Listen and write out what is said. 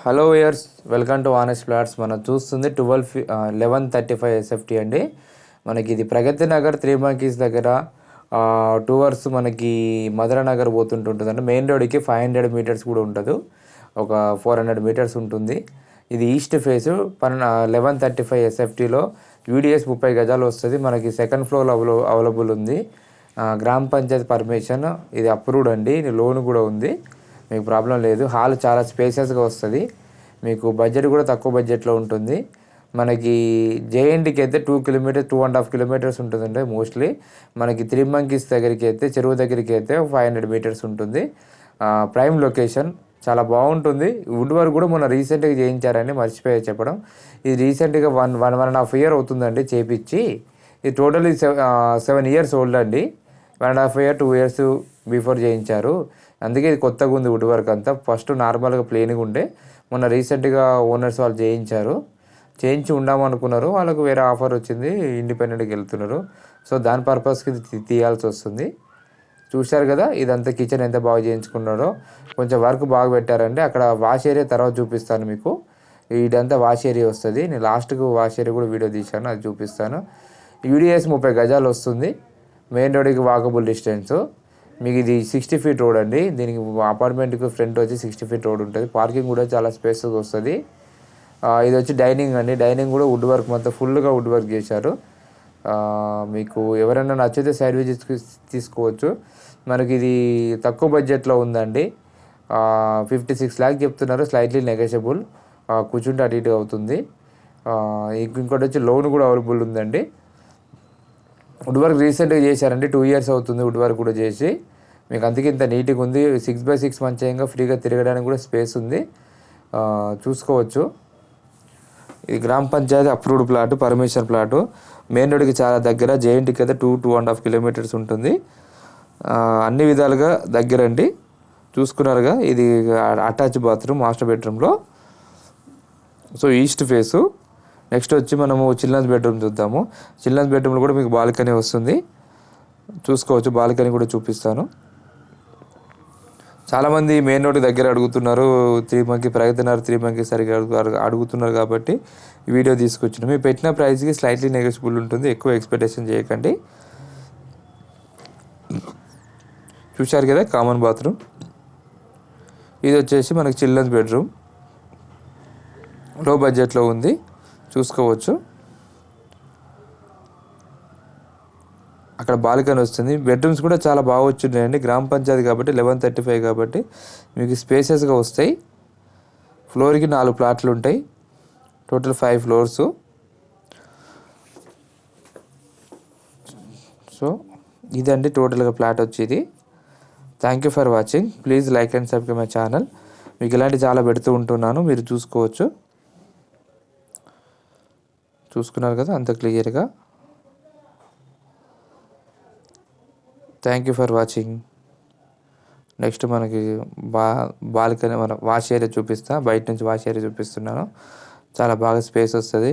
Hello years, welcome to honest flats. మనం చూస్తుంది 1135 SFT అండి. మనకి ఇది ప్రగతి నగర్ 3 మంకీస్ దగ్గర టూవర్స్ మనకి మధుర నగర్ పోతుంటుంటుందండి. మెయిన్ రోడ్కి 500 మీటర్స్ కూడా ఉంటుంది, ఒక 400 మీటర్స్ ఉంటుంది. ఇది ఈస్ట్ ఫేసు 1135 ఎస్ఎఫ్టీలో యూడిఎస్ 30 గజాలు వస్తుంది. మనకి సెకండ్ ఫ్లోర్ అవైలబుల్ ఉంది. గ్రామ పంచాయతీ పర్మిషన్, ఇది అప్రూవ్డ్ అండి. లోన్ కూడా ఉంది, మీకు ప్రాబ్లం లేదు. హాల్ చాలా స్పేసెస్గా వస్తుంది, మీకు బడ్జెట్ కూడా తక్కువ బడ్జెట్లో ఉంటుంది. మనకి జేఎన్టీకి అయితే 2 కిలోమీటర్స్ 2.5 కిలోమీటర్స్ ఉంటుందండి మోస్ట్లీ. మనకి 3 మంకీస్ దగ్గరికి అయితే, చెరువు దగ్గరికి అయితే 500 మీటర్స్ ఉంటుంది. ప్రైమ్ లొకేషన్, చాలా బాగుంటుంది. వుడ్ వర్క్ కూడా మొన్న రీసెంట్గా చేయించారని మర్చిపోయా చెప్పడం. ఇది రీసెంట్గా 1.5 ఇయర్ అవుతుందండి చేపించి. ఇది టోటలీ 7 ఇయర్స్ ఓల్డ్ అండి. 1.5 ఇయర్ 2 ఇయర్స్ బిఫోర్ చేయించారు, అందుకే ఇది కొత్తగా ఉంది. వుడ్ వర్క్ అంతా ఫస్ట్ నార్మల్గా ప్లెయిన్గా ఉండే, మొన్న రీసెంట్గా ఓనర్స్ వాళ్ళు చేయించి ఉండామనుకున్నారు. వాళ్ళకు వేరే ఆఫర్ వచ్చింది, ఇండిపెండెంట్గా వెళ్తున్నారు. సో దాని పర్పస్కి తీయాల్సి వస్తుంది. చూశారు కదా, ఇదంతా కిచెన్ ఎంత బాగా చేయించుకున్నారో. కొంచెం వర్క్ బాగా పెట్టారండి. అక్కడ వాష్ ఏరియా తర్వాత చూపిస్తాను మీకు. ఇదంతా వాష్ ఏరియా వస్తుంది. నేను లాస్ట్కు వాష్ ఏరియా కూడా వీడియో తీశాను, అది చూపిస్తాను. యూడిఎస్ 30 గజాలు వస్తుంది, మెయిన్ రోడ్కి వాకబుల్ డిస్టెన్స్. మీకు ఇది 60 ఫీట్ రోడ్ అండి. దీనికి అపార్ట్మెంట్కి ఫ్రంట్ వచ్చి 60 ఫీట్ రోడ్ ఉంటుంది. పార్కింగ్ కూడా చాలా స్పేస్గా వస్తుంది. ఇది వచ్చి డైనింగ్ అండి. డైనింగ్ కూడా వుడ్ వర్క్, మొత్తం ఫుల్గా వుడ్ వర్క్ చేశారు. మీకు ఎవరైనా నచ్చితే సైడ్ విజిట్ తీసుకోవచ్చు. మనకి ఇది తక్కువ బడ్జెట్లో ఉందండి. 56 లాక్ చెప్తున్నారు, స్లైట్లీ నెగోషియబుల్. కూర్చుంటే అటు ఇటు అవుతుంది. ఇంకోటి వచ్చి లోన్ కూడా అవైలబుల్ ఉందండి. వుడ్ వర్క్ రీసెంట్గా చేశారండి, 2 ఇయర్స్ అవుతుంది వుడ్ వర్క్ కూడా చేసి. మీకు అందుకే ఇంత నీట్గా ఉంది. 6x6 మంచిగా ఫ్రీగా తిరగడానికి కూడా స్పేస్ ఉంది, చూసుకోవచ్చు. ఇది గ్రామ panchayat approved plot, permission plot. Main రోడ్కి చాలా దగ్గర, జేఎన్టీకి అయితే 2.5 కిలోమీటర్స్ ఉంటుంది. అన్ని విధాలుగా దగ్గరండి. చూసుకున్నారుగా, ఇది అటాచ్ బాత్రూమ్ మాస్టర్ బెడ్రూమ్లో. So east face. నెక్స్ట్ వచ్చి మనము చిల్డ్రన్స్ బెడ్రూమ్ చూద్దాము. చిల్డ్రన్స్ బెడ్రూమ్లో కూడా మీకు బాల్కనీ వస్తుంది, చూసుకోవచ్చు. బాల్కనీ కూడా చూపిస్తాను. చాలామంది మెయిన్ రోడ్ దగ్గర అడుగుతున్నారు, 3 మంకీ ప్రగతి నగర్ 3 మంకీ సరిగ్గా అడుగుతున్నారు కాబట్టి ఈ వీడియో తీసుకొచ్చినాం. మీరు పెట్టిన ప్రైస్కి స్లైట్లీ నెగోషియబుల్ ఉంటుంది, ఎక్కువ ఎక్స్పెక్టేషన్ చేయకండి. చూశారు కదా, కామన్ బాత్రూమ్. ఇది వచ్చేసి మనకి చిల్డ్రన్స్ బెడ్రూమ్, లో బడ్జెట్లో ఉంది, చూసుకోవచ్చు. అక్కడ బాల్కనీ వస్తుంది. బెడ్రూమ్స్ కూడా చాలా బాగా వచ్చినాయండి. గ్రామ పంచాయతీ కాబట్టి 1135 కాబట్టి మీకు స్పేసెస్గా వస్తాయి. ఫ్లోర్కి 4 ప్లాట్లు ఉంటాయి, టోటల్ 5 ఫ్లోర్స్. సో ఇదండి టోటల్గా ప్లాట్ వచ్చేది. Thank you for watching. Please like and subscribe my channel. మీకు ఇలాంటి చాలా పెడుతూ ఉంటున్నాను, మీరు చూసుకోవచ్చు. చూసుకున్నారు కదా అంత క్లియర్గా. Thank you for watching. Next మనకి బాల్కనీ, మన వాష్ ఏరియా చూపిస్తా. బయట నుంచి వాష్ ఏరియా చూపిస్తున్నాను, చాలా బాగా స్పేస్ వస్తుంది.